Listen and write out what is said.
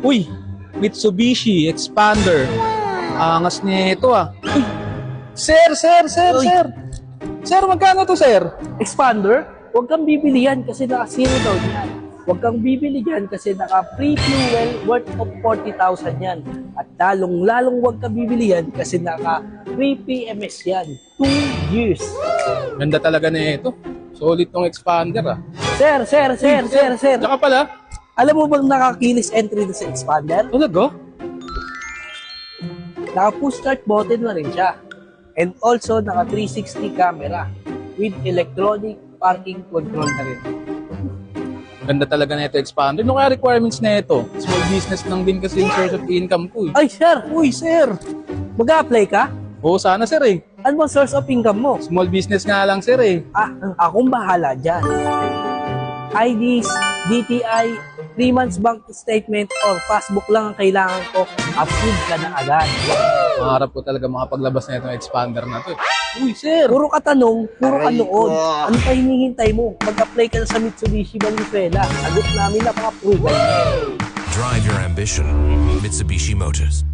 Uy, Mitsubishi Expander. Angas nito ah. Uy, sir. Uy. Sir, magkano to, sir? Expander, huwag kang bibili yan kasi naka-zero down yan. Huwag kang bibili yan kasi naka-free fuel worth of 40,000 yan. At lalong huwag kang bibili yan kasi naka-free PMS yan. 2 years. Ganda talaga na ito. Solid tong Expander ah. Sir. Tsaka pala, Alam mo bang naka-keyless entry na sa Expander? talaga? Naka-push start button na rin siya. And also, naka-360 camera with electronic parking control na rin. Ganda talaga na ito, Expander. Ano kaya requirements na ito? Small business lang din kasi yung source of income ko eh. Ay, sir! Uy, sir! Mag-a-apply ka? Oo, sana sir eh. Ano bang source of income mo? Small business nga lang sir eh. Akong bahala dyan. IDs, DTI, 3 months bank statement, or passbook lang ang kailangan ko, approve ka na agad. Pangarap ko talaga makapaglabas na itong Expander na to eh. Uy, sir! Puro ka tanong, puro ka noon. Ano pa hinihintay mo? Mag-apply ka na sa Mitsubishi Valenzuela. Sagot namin na pang-approve. Drive your ambition. Mitsubishi Motors.